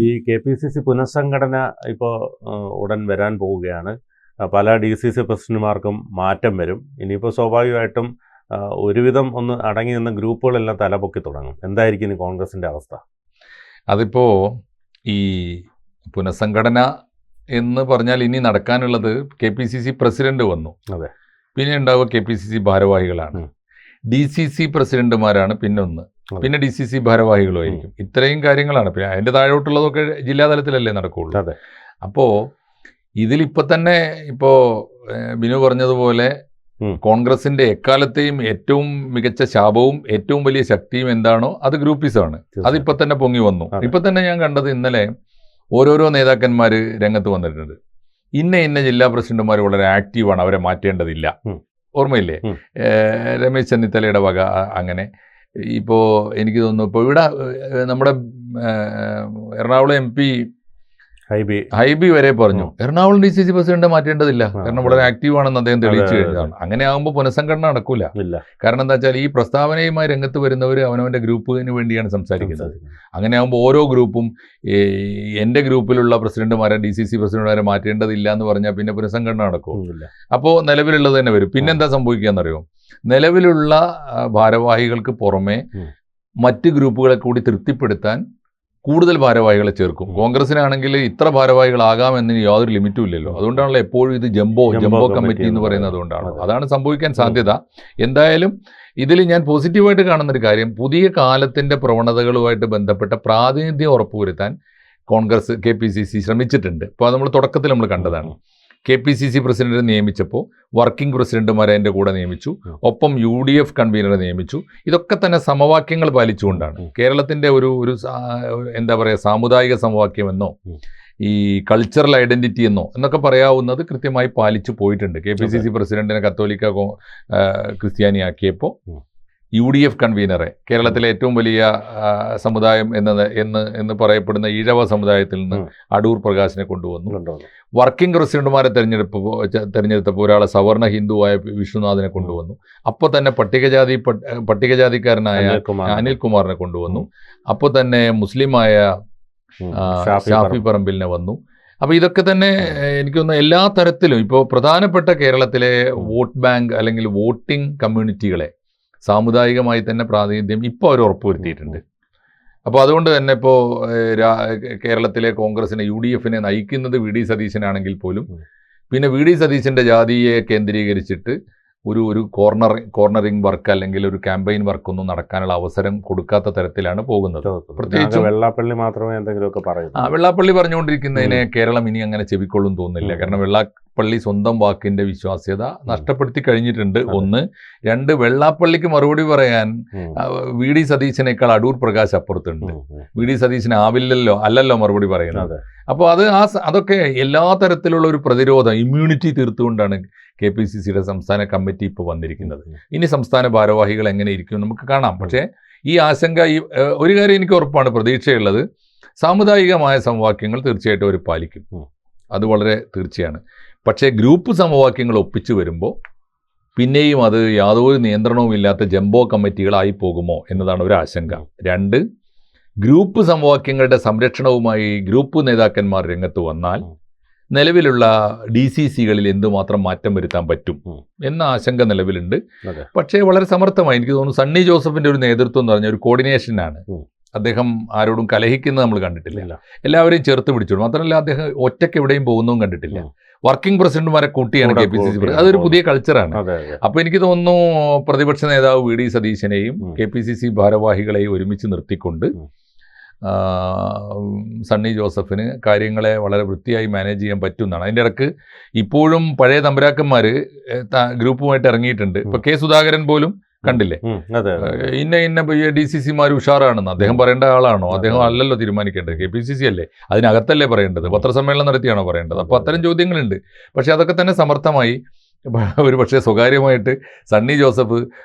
ഈ KPCC പുനഃസംഘടന ഇപ്പോൾ ഉടൻ വരാൻ പോവുകയാണ്. പല DCC പ്രസിഡന്റുമാർക്കും മാറ്റം വരും. ഇനിയിപ്പോൾ സ്വാഭാവികമായിട്ടും ഒരുവിധം ഒന്ന് അടങ്ങി നിന്ന ഗ്രൂപ്പുകളെല്ലാം തലപൊക്കി തുടങ്ങും. എന്തായിരിക്കും ഇനി കോൺഗ്രസിൻ്റെ അവസ്ഥ? അതിപ്പോൾ ഈ പുനഃസംഘടന എന്ന് പറഞ്ഞാൽ ഇനി നടക്കാനുള്ളത് KPCC പ്രസിഡന്റ് വന്നു, അതെ, പിന്നെ ഉണ്ടാവുക KPCC ഭാരവാഹികളാണ്. DCC പ്രസിഡന്റുമാരാണ് പിന്നൊന്ന്, പിന്നെ DCC ഭാരവാഹികളുമായിരിക്കും. ഇത്രയും കാര്യങ്ങളാണ്. പിന്നെ അതിൻ്റെ താഴോട്ടുള്ളതൊക്കെ ജില്ലാതലത്തിലല്ലേ നടക്കുകയുള്ളൂ. അതെ. അപ്പോൾ ഇതിലിപ്പോൾ തന്നെ ഇപ്പോൾ ബിനു പറഞ്ഞതുപോലെ കോൺഗ്രസിന്റെ എക്കാലത്തെയും ഏറ്റവും മികച്ച ശാപവും ഏറ്റവും വലിയ ശക്തിയും എന്താണോ അത് ഗ്രൂപ്പിസമാണ്. അതിപ്പോൾ തന്നെ പൊങ്ങി വന്നു. ഇപ്പം തന്നെ ഞാൻ കണ്ടത് ഇന്നലെ ഓരോരോ നേതാക്കന്മാർ രംഗത്ത് വന്നിട്ടുണ്ട്. ഇന്ന ജില്ലാ പ്രസിഡന്റുമാർ വളരെ ആക്റ്റീവാണ്, അവരെ മാറ്റേണ്ടതില്ല. ഓർമ്മയില്ലേ? രമേശ് ചെന്നിത്തലയുടെ വക അങ്ങനെ. ഇപ്പോൾ എനിക്ക് തോന്നുന്നു ഇപ്പോൾ ഇവിടെ നമ്മുടെ എറണാകുളം MP ഹൈബി വരെ പറഞ്ഞു എറണാകുളം DCC പ്രസിഡന്റ് മാറ്റേണ്ടതില്ല, കാരണം വളരെ ആക്റ്റീവാണെന്ന് അദ്ദേഹം തെളിയിച്ചു കഴിഞ്ഞതാണ്. അങ്ങനെ ആകുമ്പോൾ പുനഃസംഘടന നടക്കൂല. കാരണം എന്താ വെച്ചാൽ ഈ പ്രസ്താവനയുമായി രംഗത്ത് വരുന്നവർ അവനവൻ്റെ ഗ്രൂപ്പിന് വേണ്ടിയാണ് സംസാരിക്കുന്നത്. അങ്ങനെ ആകുമ്പോൾ ഓരോ ഗ്രൂപ്പും എൻ്റെ ഗ്രൂപ്പിലുള്ള പ്രസിഡന്റുമാരെ DCC പ്രസിഡന്റുമാരെ മാറ്റേണ്ടതില്ല എന്ന് പറഞ്ഞാൽ പിന്നെ പുനഃസംഘടന നടക്കും. അപ്പോൾ നിലവിലുള്ളത് തന്നെ വരും. പിന്നെന്താ സംഭവിക്കുകയെന്നറിയോ? നിലവിലുള്ള ഭാരവാഹികൾക്ക് പുറമെ മറ്റ് ഗ്രൂപ്പുകളെ കൂടി തൃപ്തിപ്പെടുത്താൻ കൂടുതൽ ഭാരവാഹികളെ ചേർക്കും. കോൺഗ്രസിനാണെങ്കിൽ ഇത്ര ഭാരവാഹികളാകാമെന്നതിന് യാതൊരു ലിമിറ്റും ഇല്ലല്ലോ. അതുകൊണ്ടാണല്ലോ എപ്പോഴും ഇത് ജംബോ കമ്മിറ്റി എന്ന് പറയുന്നത്. അതുകൊണ്ടാണ് അതാണ് സംഭവിക്കാൻ സാധ്യത. എന്തായാലും ഇതിൽ ഞാൻ പോസിറ്റീവായിട്ട് കാണുന്നൊരു കാര്യം, പുതിയ കാലത്തിൻ്റെ പ്രവണതകളുമായിട്ട് ബന്ധപ്പെട്ട പ്രാതിനിധ്യം ഉറപ്പുവരുത്താൻ കോൺഗ്രസ് KPCC ശ്രമിച്ചിട്ടുണ്ട്. ഇപ്പോൾ നമ്മൾ തുടക്കത്തിൽ നമ്മൾ കണ്ടതാണ്. KPCC പ്രസിഡന്റിനെ നിയമിച്ചപ്പോൾ വർക്കിംഗ് പ്രസിഡന്റുമാരെ അതിൻ്റെ കൂടെ നിയമിച്ചു, ഒപ്പം UDF കൺവീനറെ നിയമിച്ചു. ഇതൊക്കെ തന്നെ സമവാക്യങ്ങൾ പാലിച്ചുകൊണ്ടാണ്. കേരളത്തിൻ്റെ ഒരു എന്താ പറയുക, സാമുദായിക സമവാക്യമെന്നോ ഈ കൾച്ചറൽ ഐഡന്റിറ്റി എന്നൊക്കെ പറയാവുന്നത് കൃത്യമായി പാലിച്ചു പോയിട്ടുണ്ട്. KPCC പ്രസിഡന്റിനെ കത്തോലിക്ക ക്രിസ്ത്യാനിയാക്കിയപ്പോൾ UDF കൺവീനറെ കേരളത്തിലെ ഏറ്റവും വലിയ സമുദായം എന്ന് പറയപ്പെടുന്ന ഈഴവ സമുദായത്തിൽ നിന്ന് അടൂർ പ്രകാശിനെ കൊണ്ടുവന്നു. വർക്കിംഗ് പ്രസിഡന്റുമാരെ തെരഞ്ഞെടുത്തപ്പോൾ ഒരാളെ സവർണ ഹിന്ദുവായ വിഷ്ണുനാഥിനെ കൊണ്ടുവന്നു. അപ്പോൾ തന്നെ പട്ടികജാതിക്കാരനായ അനിൽകുമാറിനെ കൊണ്ടുവന്നു. അപ്പോൾ തന്നെ മുസ്ലിമായ ഷാഫി പറമ്പിലിനെ വന്നു. അപ്പോൾ ഇതൊക്കെ തന്നെ എനിക്ക് തോന്നുന്നു എല്ലാ തരത്തിലും ഇപ്പോൾ പ്രധാനപ്പെട്ട കേരളത്തിലെ വോട്ട് ബാങ്ക് അല്ലെങ്കിൽ വോട്ടിംഗ് കമ്മ്യൂണിറ്റികളെ സാമുദായികമായി തന്നെ പ്രാതിനിധ്യം ഇപ്പോൾ അവർ ഉറപ്പുവരുത്തിയിട്ടുണ്ട്. അപ്പോൾ അതുകൊണ്ട് തന്നെ ഇപ്പോൾ കേരളത്തിലെ കോൺഗ്രസിനെ UDFനെ നയിക്കുന്നത് VD സതീശനാണെങ്കിൽ പോലും പിന്നെ VD സതീശൻ്റെ ജാതിയെ കേന്ദ്രീകരിച്ചിട്ട് ഒരു കോർണറിംഗ് വർക്ക് അല്ലെങ്കിൽ ഒരു ക്യാമ്പയിൻ വർക്കൊന്നും നടക്കാനുള്ള അവസരം കൊടുക്കാത്ത തരത്തിലാണ് പോകുന്നത്. പ്രത്യേകിച്ച് വെള്ളാപ്പള്ളി മാത്രമേ എന്തെങ്കിലുമൊക്കെ പറയൂ. വെള്ളാപ്പള്ളി പറഞ്ഞുകൊണ്ടിരിക്കുന്നതിനെ കേരളം ഇനി അങ്ങനെ ചെവിക്കൊള്ളും തോന്നുന്നില്ല. കാരണം വെള്ളാപ്പള്ളി സ്വന്തം വാക്കിന്റെ വിശ്വാസ്യത നഷ്ടപ്പെടുത്തി കഴിഞ്ഞിട്ടുണ്ട്. ഒന്ന്. രണ്ട്, വെള്ളാപ്പള്ളിക്ക് മറുപടി പറയാൻ VD സതീശനേക്കാൾ അടൂർ പ്രകാശ് അപ്പുറത്തുണ്ട്. VD സതീശന് അല്ലല്ലോ മറുപടി പറയുന്നത്. അപ്പോൾ അതൊക്കെ എല്ലാ തരത്തിലുള്ള ഒരു പ്രതിരോധം, ഇമ്മ്യൂണിറ്റി തീർത്തുകൊണ്ടാണ് KPCCയുടെ സംസ്ഥാന കമ്മിറ്റി ഇപ്പോൾ വന്നിരിക്കുന്നത്. ഇനി സംസ്ഥാന ഭാരവാഹികൾ എങ്ങനെ ഇരിക്കും നമുക്ക് കാണാം. പക്ഷേ ഈ ആശങ്ക, ഒരു കാര്യം എനിക്ക് ഉറപ്പാണ്, പ്രതീക്ഷയുള്ളത്, സാമുദായികമായ സമവാക്യങ്ങൾ തീർച്ചയായിട്ടും അവർ പാലിക്കും. അത് വളരെ തീർച്ചയാണ്. പക്ഷേ ഗ്രൂപ്പ് സമവാക്യങ്ങൾ ഒപ്പിച്ചു വരുമ്പോൾ പിന്നെയും അത് യാതൊരു നിയന്ത്രണവും ഇല്ലാത്ത ജംബോ കമ്മിറ്റികളായി പോകുമോ എന്നതാണ് ഒരു ആശങ്ക. രണ്ട്, ഗ്രൂപ്പ് സമവാക്യങ്ങളുടെ സംരക്ഷണവുമായി ഗ്രൂപ്പ് നേതാക്കന്മാർ രംഗത്ത് വന്നാൽ നിലവിലുള്ള DCCകളിൽ എന്തുമാത്രം മാറ്റം വരുത്താൻ പറ്റും എന്ന ആശങ്ക നിലവിലുണ്ട്. പക്ഷേ വളരെ സമർത്ഥമായി എനിക്ക് തോന്നുന്നു സണ്ണി ജോസഫിന്റെ ഒരു നേതൃത്വം എന്ന് പറഞ്ഞ ഒരു കോർഡിനേഷനാണ്. അദ്ദേഹം ആരോടും കലഹിക്കുന്നത് നമ്മൾ കണ്ടിട്ടില്ല. എല്ലാവരെയും ചേർത്ത് പിടിച്ചോളൂ. മാത്രമല്ല അദ്ദേഹം ഒറ്റയ്ക്ക് എവിടെയും പോകുന്നതും കണ്ടിട്ടില്ല. വർക്കിംഗ് പ്രസിഡന്റുമാരെ കൂട്ടിയാണ് KPCC. അതൊരു പുതിയ കൾച്ചറാണ്. അപ്പോൾ എനിക്ക് തോന്നുന്നു പ്രതിപക്ഷ നേതാവ് VD സതീശനെയും KPCC ഭാരവാഹികളെയും ഒരുമിച്ച് നിർത്തിക്കൊണ്ട് സണ്ണി ജോസഫിന് കാര്യങ്ങളെ വളരെ വൃത്തിയായി മാനേജ് ചെയ്യാൻ പറ്റുന്നതാണ്. അതിൻ്റെ ഇടയ്ക്ക് ഇപ്പോഴും പഴയ തമ്പുരാക്കന്മാർ ഗ്രൂപ്പുമായിട്ട് ഇറങ്ങിയിട്ടുണ്ട്. ഇപ്പോൾ K സുധാകരൻ പോലും കണ്ടില്ലേ, ഇന്ന DCCമാർ ഉഷാറാണെന്ന് അദ്ദേഹം പറയേണ്ട ആളാണോ? അദ്ദേഹം അല്ലല്ലോ തീരുമാനിക്കേണ്ടത്, KPCC അല്ലേ, അതിനകത്തല്ലേ പറയേണ്ടത്, പത്രസമ്മേളനം നടത്തിയാണോ പറയേണ്ടത്? അപ്പോൾ അത്തരം ചോദ്യങ്ങളുണ്ട്. പക്ഷേ അതൊക്കെ തന്നെ സമർത്ഥമായി ഒരു പക്ഷേ സ്വകാര്യമായിട്ട് സണ്ണി ജോസഫ്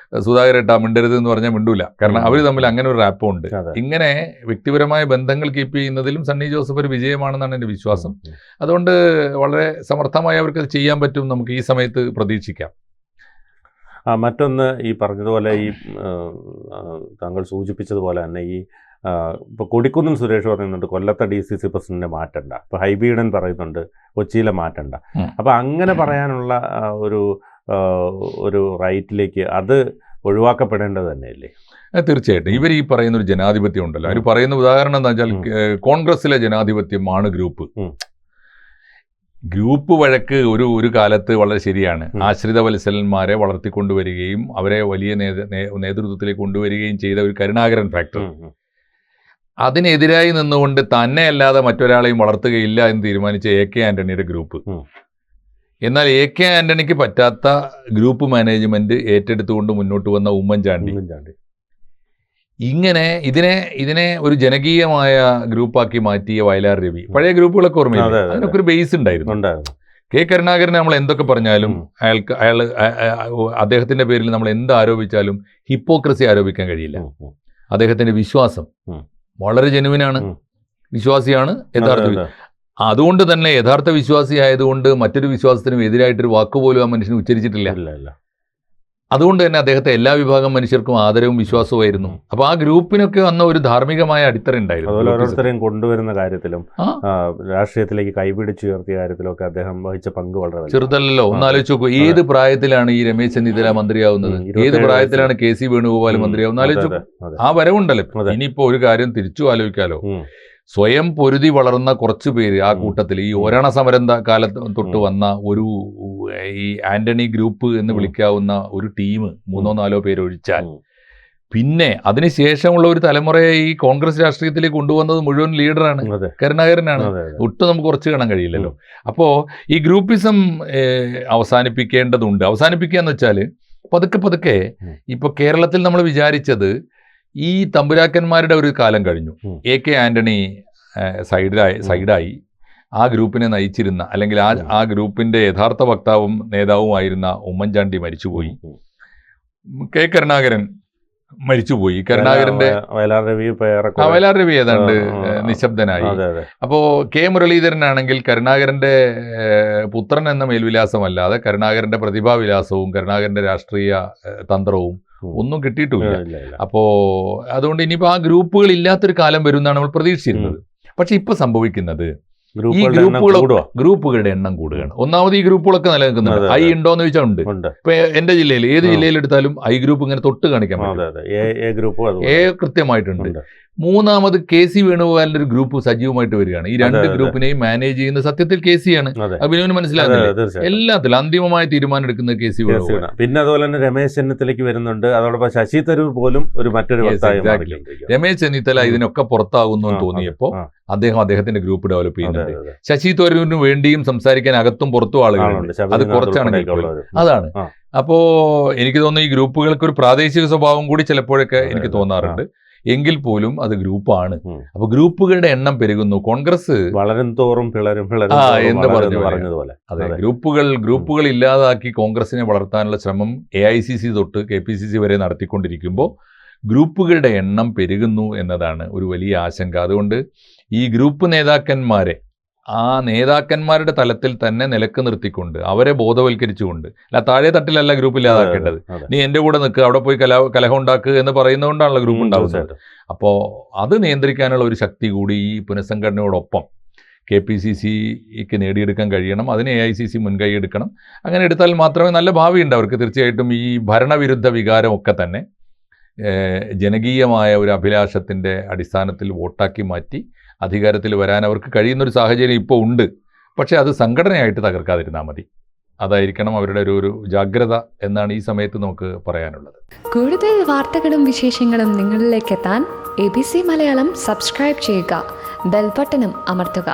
സുധാകരേട്ടാ മിണ്ടരുത് എന്ന് പറഞ്ഞാൽ മിണ്ടൂല. കാരണം അവർ തമ്മിൽ അങ്ങനെ ഒരു റാപ്പും ഉണ്ട്. ഇങ്ങനെ വ്യക്തിപരമായ ബന്ധങ്ങൾ കീപ്പ് ചെയ്യുന്നതിലും സണ്ണി ജോസഫ് ഒരു വിജയമാണെന്നാണ് എൻ്റെ വിശ്വാസം. അതുകൊണ്ട് വളരെ സമർത്ഥമായി അവർക്ക് അത് ചെയ്യാൻ പറ്റും, നമുക്ക് ഈ സമയത്ത് പ്രതീക്ഷിക്കാം. മറ്റൊന്ന്, ഈ പറഞ്ഞതുപോലെ ഈ താങ്കൾ സൂചിപ്പിച്ചതുപോലെ തന്നെ ഈ ഇപ്പോൾ കൊടിക്കുന്നിൽ സുരേഷ് പറയുന്നുണ്ട് കൊല്ലത്തെ DCC പ്രസിഡന്റിനെ മാറ്റണ്ട, ഇപ്പോൾ ഹൈബീഡൻ പറയുന്നുണ്ട് കൊച്ചിയിലെ മാറ്റണ്ട. അപ്പോൾ അങ്ങനെ പറയാനുള്ള ഒരു റൈറ്റിലേക്ക് അത് ഒഴിവാക്കപ്പെടേണ്ടത് തന്നെയല്ലേ? തീർച്ചയായിട്ടും. ഇവർ ഈ പറയുന്ന ഒരു ജനാധിപത്യം ഉണ്ടല്ലോ, അവർ പറയുന്ന ഉദാഹരണം എന്താ വെച്ചാൽ കോൺഗ്രസിലെ ജനാധിപത്യമാണ് ഗ്രൂപ്പ് വഴക്ക് ഒരു കാലത്ത് വളരെ ശരിയാണ്. ആശ്രിത വത്സലന്മാരെ വളർത്തിക്കൊണ്ടുവരികയും അവരെ വലിയ നേതൃത്വത്തിലേക്ക് കൊണ്ടുവരികയും ചെയ്ത ഒരു കരുണാകരൻ ഫാക്ടർ, അതിനെതിരായി നിന്നുകൊണ്ട് തന്നെ അല്ലാതെ മറ്റൊരാളെയും വളർത്തുകയില്ല എന്ന് തീരുമാനിച്ച AK ആന്റണിയുടെ ഗ്രൂപ്പ്. എന്നാൽ AK ആന്റണിക്ക് പറ്റാത്ത ഗ്രൂപ്പ് മാനേജ്മെന്റ് ഏറ്റെടുത്തുകൊണ്ട് മുന്നോട്ട് വന്ന ഉമ്മൻചാണ്ടി ഇങ്ങനെ ഇതിനെ ഒരു ജനകീയമായ ഗ്രൂപ്പാക്കി മാറ്റിയ വയലാർ രവി. പഴയ ഗ്രൂപ്പുകളൊക്കെ ഓർമ്മയില്ല, അതിനൊക്കെ ഒരു ബേസ് ഉണ്ടായിരുന്നു. K കരുണാകരനെ നമ്മൾ എന്തൊക്കെ പറഞ്ഞാലും അയാൾ അദ്ദേഹത്തിന്റെ പേരിൽ നമ്മൾ എന്ത് ആരോപിച്ചാലും ഹിപ്പോക്രസി ആരോപിക്കാൻ കഴിയില്ല. അദ്ദേഹത്തിന്റെ വിശ്വാസം വളരെ ജെനുവിനാണ്, വിശ്വാസിയാണ് യഥാർത്ഥ. അതുകൊണ്ട് തന്നെ യഥാർത്ഥ വിശ്വാസിയായതുകൊണ്ട് മറ്റൊരു വിശ്വാസത്തിനും എതിരായിട്ടൊരു വാക്കുപോലും ആ മനുഷ്യന് ഉച്ചരിച്ചിട്ടില്ല. അതുകൊണ്ട് തന്നെ അദ്ദേഹത്തെ എല്ലാ വിഭാഗം മനുഷ്യർക്കും ആദരവും വിശ്വാസവുമായിരുന്നു. അപ്പോൾ ആ ഗ്രൂപ്പിനൊക്കെ വന്ന ഒരു ധാർമ്മികമായ അടിത്തറ ഉണ്ടായിരുന്നു. അതുപോലെ ഓരോരുത്തരെയും കൊണ്ടുവരുന്ന കാര്യത്തിലും രാഷ്ട്രീയത്തിലേക്ക് കൈപിടിച്ചുയർത്തിയ കാര്യത്തിലൊക്കെ അദ്ദേഹം വഹിച്ച പങ്ക് വളരെ ചെറുതല്ലോ. ഒന്ന് ആലോചിച്ച് നോക്കൂ, ഏത് പ്രായത്തിലാണ് ഈ രമേശ് ചെന്നിത്തല മന്ത്രിയാവുന്നത്, ഏത് പ്രായത്തിലാണ് KC വേണുഗോപാൽ മന്ത്രിയാവുന്നത് ആലോചിച്ചു. ആ വരവുണ്ടല്ലോ. ഇനിയിപ്പോ ഒരു കാര്യം തിരിച്ചു ആലോചിക്കാലോ, സ്വയം പൊരുതി വളർന്ന കുറച്ചു പേര് ആ കൂട്ടത്തിൽ ഈ ഓരണ സമരം കാലത്ത് തൊട്ട് വന്ന ഈ ആന്റണി ഗ്രൂപ്പ് എന്ന് വിളിക്കാവുന്ന ഒരു ടീം 3-4 പേര് ഒഴിച്ചാൽ പിന്നെ അതിനുശേഷമുള്ള ഒരു തലമുറയെ ഈ കോൺഗ്രസ് രാഷ്ട്രീയത്തിലേക്ക് കൊണ്ടുവന്നത് മുഴുവൻ ലീഡറാണ്, കരുണാകരനാണ്. ഒട്ടും നമുക്ക് കുറച്ച് കാണാൻ കഴിയില്ലല്ലോ. അപ്പോൾ ഈ ഗ്രൂപ്പിസം അവസാനിപ്പിക്കേണ്ടതുണ്ട്. അവസാനിപ്പിക്കുക എന്ന് വെച്ചാൽ പതുക്കെ ഇപ്പോൾ കേരളത്തിൽ നമ്മൾ വിചാരിച്ചത് ഈ തമ്പുരാക്കന്മാരുടെ ഒരു കാലം കഴിഞ്ഞു. AK ആന്റണി സൈഡായി ആ ഗ്രൂപ്പിനെ നയിച്ചിരുന്ന, അല്ലെങ്കിൽ ആ ഗ്രൂപ്പിന്റെ യഥാർത്ഥ വക്താവും നേതാവുമായിരുന്ന ഉമ്മൻചാണ്ടി മരിച്ചുപോയി. K കരുണാകരൻ മരിച്ചുപോയി. കരുണാകരന്റെ വയലാർ രവി ഏതാണ്ട് നിശബ്ദനായി. അപ്പോ K മുരളീധരനാണെങ്കിൽ കരുണാകരന്റെ പുത്രൻ എന്ന മേൽവിലാസമല്ലാതെ കരുണാകരന്റെ പ്രതിഭാവിലാസവും കരുണാകരന്റെ രാഷ്ട്രീയ തന്ത്രവും ഒന്നും കിട്ടിയിട്ടില്ല. അപ്പോ അതുകൊണ്ട് ഇനിയിപ്പോ ആ ഗ്രൂപ്പുകൾ ഇല്ലാത്തൊരു കാലം വരും എന്നാണ് നമ്മൾ പ്രതീക്ഷിച്ചിരുന്നത്. പക്ഷെ ഇപ്പൊ സംഭവിക്കുന്നത് ഈ ഗ്രൂപ്പുകളുടെ എണ്ണം കൂടുകയാണ്. ഒന്നാമത് ഈ ഗ്രൂപ്പുകളൊക്കെ നിലനിൽക്കുന്നുണ്ട്. ഐ ഉണ്ടോ എന്ന് ചോദിച്ചാൽ ഉണ്ട്. ഇപ്പൊ എന്റെ ജില്ലയിൽ ഏത് ജില്ലയിൽ എടുത്താലും ഐ ഗ്രൂപ്പ് ഇങ്ങനെ തൊട്ട് കാണിക്കാൻ പറ്റും. എ കൃത്യമായിട്ടുണ്ട്. മൂന്നാമത് KC വേണുഗോപാലിന്റെ ഒരു ഗ്രൂപ്പ് സജീവമായിട്ട് വരികയാണ്. ഈ രണ്ട് ഗ്രൂപ്പിനെയും മാനേജ് ചെയ്യുന്ന സത്യത്തിൽ KC ആണ്. അഭിനവന് മനസ്സിലാകുന്നില്ല. എല്ലാത്തിലും അന്തിമമായ തീരുമാനം എടുക്കുന്നത് KC വേണുഗോപാൽ. പിന്നെ അതുപോലെ തന്നെ രമേശ് ചെന്നിത്തലയ്ക്ക് വരുന്നുണ്ട്. അതോടൊപ്പം ശശി തരൂർ പോലും മറ്റൊരു രമേശ് ചെന്നിത്തല ഇതിനൊക്കെ പുറത്താകുന്നു എന്ന് തോന്നിയപ്പോൾ അദ്ദേഹത്തിന്റെ ഗ്രൂപ്പ് ഡെവലപ്പ് ചെയ്യുന്നുണ്ട്. ശശി തരൂരിന് വേണ്ടിയും സംസാരിക്കാൻ അകത്തും പുറത്തും ആളുകളുണ്ട്. അത് കുറച്ചാണെങ്കിൽ അതാണ്. അപ്പോ എനിക്ക് തോന്നുന്നു ഈ ഗ്രൂപ്പുകൾക്ക് ഒരു പ്രാദേശിക സ്വഭാവം കൂടി ചിലപ്പോഴൊക്കെ എനിക്ക് തോന്നാറുണ്ട്. എങ്കിൽ പോലും അത് ഗ്രൂപ്പാണ്. അപ്പൊ ഗ്രൂപ്പുകളുടെ എണ്ണം പെരുകുന്നു. കോൺഗ്രസ് വളരും തോറും എന്ന് പറഞ്ഞതുപോലെ അതെ, ഗ്രൂപ്പുകൾ ഇല്ലാതാക്കി കോൺഗ്രസിനെ വളർത്താനുള്ള ശ്രമം AICC തൊട്ട് KPCC വരെ നടത്തിക്കൊണ്ടിരിക്കുമ്പോൾ ഗ്രൂപ്പുകളുടെ എണ്ണം പെരുകുന്നു എന്നതാണ് ഒരു വലിയ ആശങ്ക. അതുകൊണ്ട് ഈ ഗ്രൂപ്പ് നേതാക്കന്മാരെ ആ നേതാക്കന്മാരുടെ തലത്തിൽ തന്നെ നിലക്ക് നിർത്തിക്കൊണ്ട് അവരെ ബോധവൽക്കരിച്ചുകൊണ്ട്, അല്ല താഴെ തട്ടിലല്ല ഗ്രൂപ്പ് ഇല്ലാതാക്കേണ്ടത്. നീ എൻ്റെ കൂടെ നിൽക്കുക, അവിടെ പോയി കലഹം ഉണ്ടാക്കുക എന്ന് പറയുന്നതുകൊണ്ടാണല്ലോ ഗ്രൂപ്പ് ഉണ്ടാകുന്നത്. അപ്പോൾ അത് നിയന്ത്രിക്കാനുള്ള ഒരു ശക്തി കൂടി ഈ പുനഃസംഘടനയോടൊപ്പം KPCCക്ക് നേടിയെടുക്കാൻ കഴിയണം. അതിന് AICC മുൻകൈ എടുക്കണം. അങ്ങനെ എടുത്താൽ മാത്രമേ നല്ല ഭാവിയുണ്ട് അവർക്ക്. തീർച്ചയായിട്ടും ഈ ഭരണവിരുദ്ധ വികാരമൊക്കെ തന്നെ ജനകീയമായ ഒരു അഭിലാഷത്തിൻ്റെ അടിസ്ഥാനത്തിൽ വോട്ടാക്കി മാറ്റി അധികാരത്തിൽ വരാൻ അവർക്ക് കഴിയുന്നൊരു സാഹചര്യം ഇപ്പോൾ ഉണ്ട്. പക്ഷേ അത് സംഘടനയായിട്ട് തകർക്കാതിരുന്നാൽ മതി. അതായിരിക്കണം അവരുടെ ഒരു ജാഗ്രത എന്നാണ് ഈ സമയത്ത് നമുക്ക് പറയാനുള്ളത്. കൂടുതൽ വാർത്തകളും വിശേഷങ്ങളും നിങ്ങളിലേക്ക് എത്താൻ ABC മലയാളം സബ്സ്ക്രൈബ് ചെയ്യുക, ബെൽ ബട്ടണും അമർത്തുക.